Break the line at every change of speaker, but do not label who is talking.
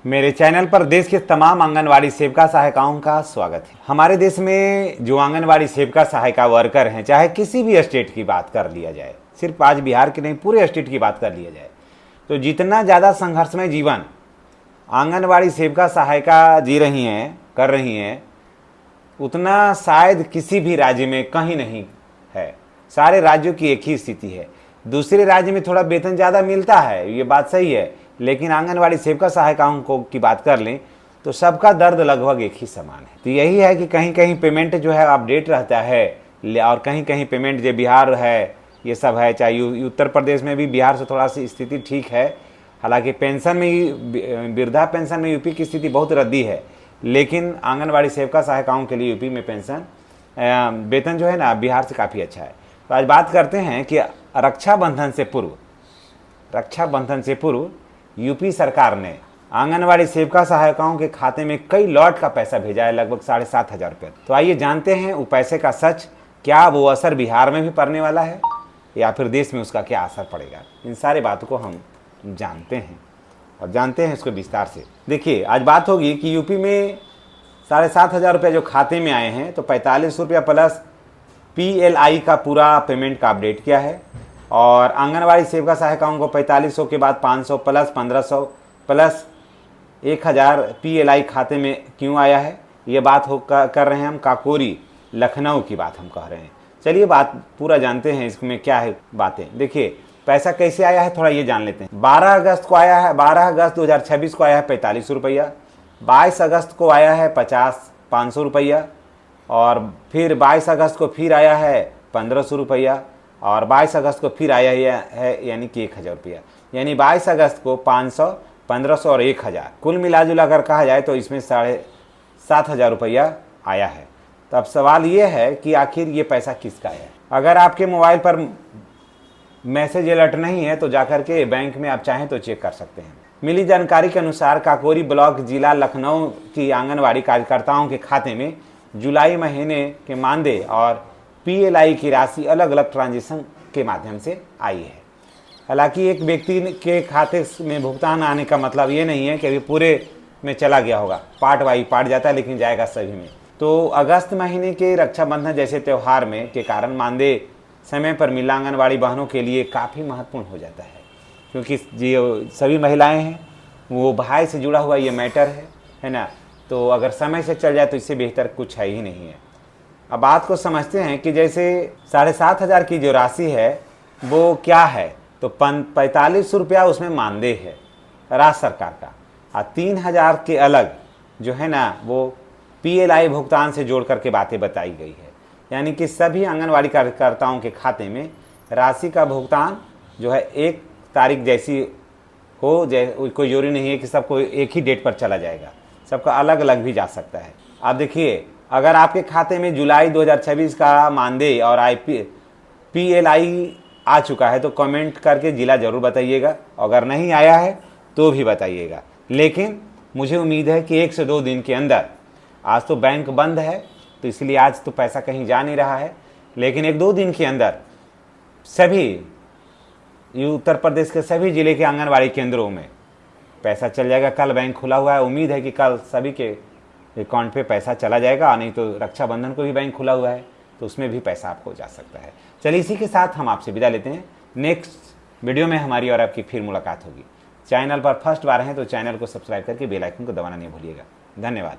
मेरे चैनल पर देश के तमाम आंगनवाड़ी सेविका सहायिकाओं का स्वागत है। हमारे देश में जो आंगनवाड़ी सेविका सहायिका वर्कर हैं, चाहे किसी भी स्टेट की बात कर लिया जाए, सिर्फ आज बिहार की नहीं पूरे स्टेट की बात कर लिया जाए, तो जितना ज़्यादा संघर्षमय जीवन आंगनवाड़ी सेविका सहायिका जी रही हैं, कर रही हैं, उतना शायद किसी भी राज्य में कहीं नहीं है। सारे राज्यों की एक ही स्थिति है। दूसरे राज्य में थोड़ा वेतन ज़्यादा मिलता है, ये बात सही है, लेकिन आंगनवाड़ी सेविका सहायिकाओं को की बात कर लें तो सबका दर्द लगभग एक ही समान है। तो यही है कि कहीं कहीं पेमेंट जो है अपडेट रहता है और कहीं कहीं पेमेंट जो बिहार है ये सब है, चाहे उत्तर प्रदेश में भी बिहार से थोड़ा सी स्थिति ठीक है। हालांकि पेंशन में, वृद्धा पेंशन में यूपी की स्थिति बहुत रद्दी है, लेकिन आंगनवाड़ी सेविका सहायिकाओं के लिए यूपी में पेंशन वेतन जो है ना बिहार से काफ़ी अच्छा है। तो आज बात करते हैं कि रक्षाबंधन से पूर्व यूपी सरकार ने आंगनवाड़ी सेविका सहायिकाओं के खाते में कई लॉट का पैसा भेजा है, लगभग 7,500 रुपये। तो आइए जानते हैं वो पैसे का सच, क्या वो असर बिहार में भी पड़ने वाला है या फिर देश में उसका क्या असर पड़ेगा। इन सारे बातों को हम जानते हैं और जानते हैं इसको विस्तार से। देखिए, आज बात होगी कि यूपी में 7,500 रुपये जो खाते में आए हैं, तो 45 रुपया प्लस PLI का पूरा पेमेंट का अपडेट किया है। और आंगनवाड़ी सेविका सहायिकाओं को 4500 के बाद 500 प्लस 1500 प्लस 1000 PLI खाते में क्यों आया है, ये बात कर रहे हैं हम। काकोरी लखनऊ की बात हम कह रहे हैं। चलिए बात पूरा जानते हैं, इसमें क्या है बातें। देखिए, पैसा कैसे आया है थोड़ा ये जान लेते हैं। 12 अगस्त को आया है, 12 अगस्त 2026 को आया है 45 रुपया। 22 अगस्त को आया है 500 रुपया। और फिर 22 अगस्त को फिर आया है 1500 रुपया। और 22 अगस्त को फिर आया है यानी कि 1000 रुपया। यानी 22 अगस्त को 500, 1500 और 1000, कुल मिला जुला कर कहा जाए तो इसमें 7,500 रुपया आया है। तो अब सवाल ये है कि आखिर ये पैसा किसका है। अगर आपके मोबाइल पर मैसेज अलर्ट नहीं है तो जाकर के बैंक में आप चाहें तो चेक कर सकते हैं। मिली जानकारी के अनुसार काकोरी ब्लॉक जिला लखनऊ की आंगनवाड़ी कार्यकर्ताओं के खाते में जुलाई महीने के मानदेय और PLI की राशि अलग अलग ट्रांजेक्शन के माध्यम से आई है। हालांकि एक व्यक्ति के खाते में भुगतान आने का मतलब ये नहीं है कि अभी पूरे में चला गया होगा, पार्ट वाई पार्ट जाता है, लेकिन जाएगा सभी में। तो अगस्त महीने के रक्षाबंधन जैसे त्यौहार में के कारण मानदेय समय पर मिलना आंगनवाड़ी बहनों के लिए काफ़ी महत्वपूर्ण हो जाता है, क्योंकि जो सभी महिलाएँ हैं वो भाई से जुड़ा हुआ ये मैटर है ना। तो अगर समय से चल जाए तो इससे बेहतर कुछ है ही नहीं है। अब बात को समझते हैं कि जैसे 7,500 की जो राशि है वो क्या है, तो 45 रुपया उसमें मानदेय है राज्य सरकार का, और 3,000 के अलग जो है ना वो PLI भुगतान से जोड़ करके बातें बताई गई है। यानी कि सभी आंगनवाड़ी कार्यकर्ताओं के खाते में राशि का भुगतान जो है 1 तारीख जैसी हो, कोई जरूरी नहीं है कि सबको एक ही डेट पर चला जाएगा, सबका अलग अलग भी जा सकता है। आप देखिए, अगर आपके खाते में जुलाई 2026 का मानदेय और PLI आ चुका है तो कमेंट करके ज़िला ज़रूर बताइएगा, अगर नहीं आया है तो भी बताइएगा। लेकिन मुझे उम्मीद है कि 1 से 2 दिन के अंदर, आज तो बैंक बंद है तो इसलिए आज तो पैसा कहीं जा नहीं रहा है, लेकिन 1-2 दिन के अंदर सभी उत्तर प्रदेश के सभी ज़िले के आंगनवाड़ी केंद्रों में पैसा चल जाएगा। कल बैंक खुला हुआ है, उम्मीद है कि कल सभी के अकाउंट पे पैसा चला जाएगा, नहीं तो रक्षाबंधन को भी बैंक खुला हुआ है तो उसमें भी पैसा आपको जा सकता है। चलिए, इसी के साथ हम आपसे विदा लेते हैं। नेक्स्ट वीडियो में हमारी और आपकी फिर मुलाकात होगी। चैनल पर फर्स्ट बार हैं तो चैनल को सब्सक्राइब करके बेल आइकन को दबाना नहीं भूलिएगा। धन्यवाद।